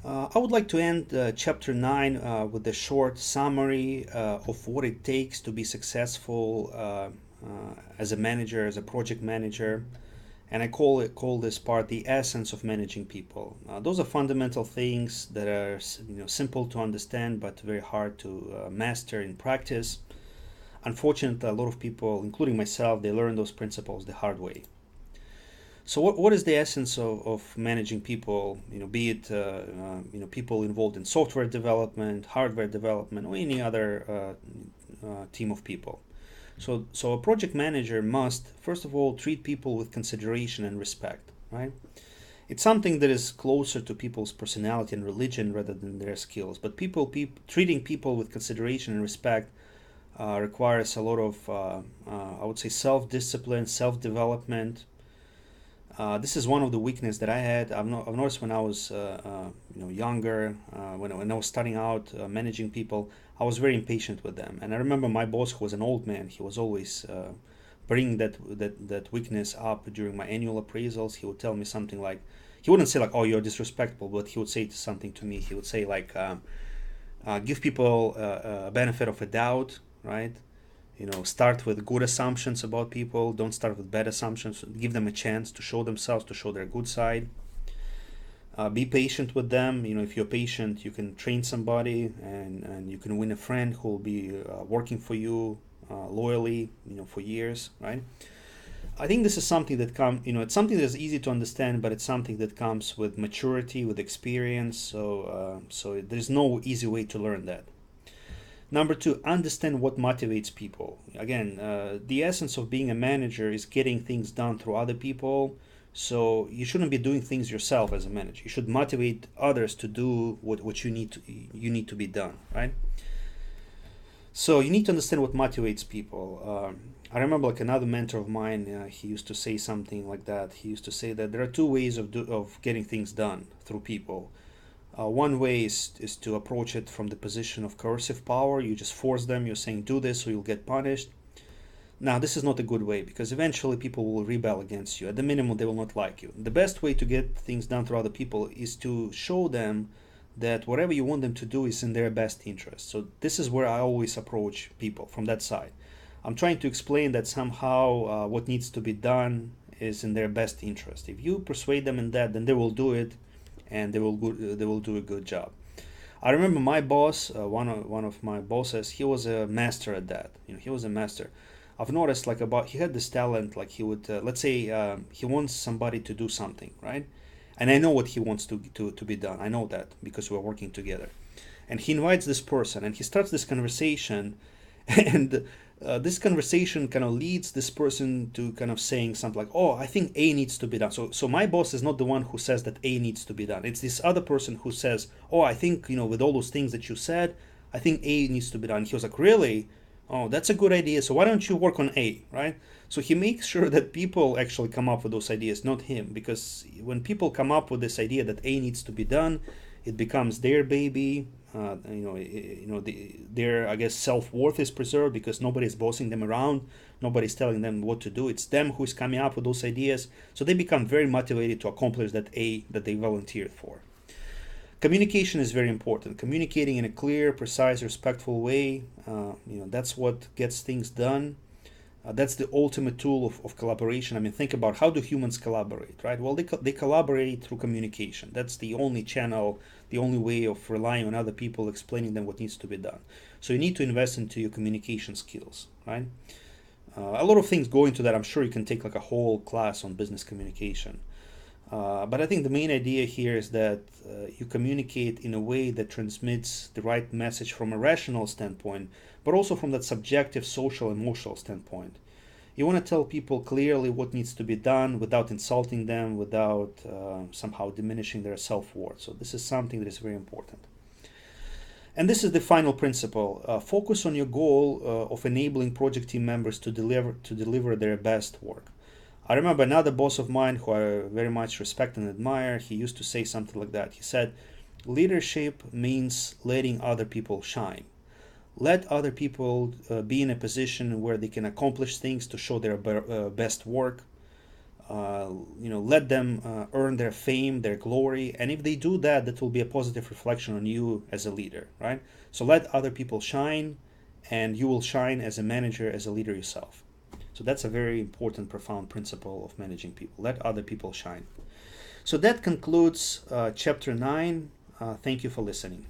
I would like to end chapter 9 with a short summary of what it takes to be successful as a manager, as a project manager. And I call this part the essence of managing people. Those are fundamental things that are simple to understand but very hard to master in practice. Unfortunately, a lot of people, including myself, they learn those principles the hard way. So what is the essence of managing people? Be it people involved in software development, hardware development, or any other team of people. So a project manager must first of all treat people with consideration and respect, right? It's something that is closer to people's personality and religion rather than their skills. But treating people with consideration and respect requires a lot of, I would say, self-discipline, self-development. This is one of the weaknesses that I had. I've noticed when I was younger, when I was starting out managing people, I was very impatient with them. And I remember my boss, who was an old man, he was always bringing that weakness up during my annual appraisals. He would tell me something like, he wouldn't say like, "Oh, you're disrespectful," but he would say something to me. He would say like, "Give people a benefit of a doubt, right? Start with good assumptions about people. Don't start with bad assumptions. Give them a chance to show themselves, to show their good side. Be patient with them. If you're patient, you can train somebody, and you can win a friend who will be working for you loyally, for years, right?" I think this is something that it's something that is easy to understand, but it's something that comes with maturity, with experience. So there's no easy way to learn that. Number two, understand what motivates people. Again, the essence of being a manager is getting things done through other people. So you shouldn't be doing things yourself as a manager. You should motivate others to do what you need to be done, right? So you need to understand what motivates people. I remember like another mentor of mine. He used to say something like that. He used to say that there are two ways of getting things done through people. One way is to approach it from the position of coercive power. You just force them. You're saying, "Do this or you'll get punished." Now, this is not a good way because eventually people will rebel against you. At the minimum, they will not like you. The best way to get things done through other people is to show them that whatever you want them to do is in their best interest. So this is where I always approach people, from that side. I'm trying to explain that somehow what needs to be done is in their best interest. If you persuade them in that, then they will do it, and they will do a good job. I remember my boss, one of my bosses, he was a master at that. He was a master. I've noticed he had this talent. Like he would, let's say, he wants somebody to do something, right? And I know what he wants to be done. I know that because we're working together. And he invites this person, and he starts this conversation, and this conversation kind of leads this person to kind of saying something like, "Oh, I think A needs to be done." So my boss is not the one who says that A needs to be done. It's this other person who says, "Oh, I think, with all those things that you said, I think A needs to be done." He was like, "Really? Oh, that's a good idea. So why don't you work on A," right? So he makes sure that people actually come up with those ideas, not him. Because when people come up with this idea that A needs to be done, it becomes their baby. Their, I guess, self-worth is preserved because nobody's bossing them around, nobody's telling them what to do. It's them who's coming up with those ideas, so they become very motivated to accomplish that A that they volunteered for. Communication is very important. Communicating in a clear, precise, respectful way, that's what gets things done. That's the ultimate tool of collaboration. I mean, think about, how do humans collaborate, right? Well, they collaborate through communication. That's the only channel, the only way of relying on other people, explaining them what needs to be done. So you need to invest into your communication skills, right? A lot of things go into that. I'm sure you can take like a whole class on business communication. But I think the main idea here is that you communicate in a way that transmits the right message from a rational standpoint, but also from that subjective, social, emotional standpoint. You want to tell people clearly what needs to be done without insulting them, without somehow diminishing their self-worth. So this is something that is very important. And this is the final principle. Focus on your goal of enabling project team members to deliver their best work. I remember another boss of mine who I very much respect and admire. He used to say something like that. He said, "Leadership means letting other people shine. Let other people be in a position where they can accomplish things to show their best work. let them earn their fame, their glory, and if they do that, that will be a positive reflection on you as a leader, right? So let other people shine, and you will shine as a manager, as a leader yourself. So that's a very important, profound principle of managing people. Let other people shine. So that concludes chapter 9. Thank you for listening.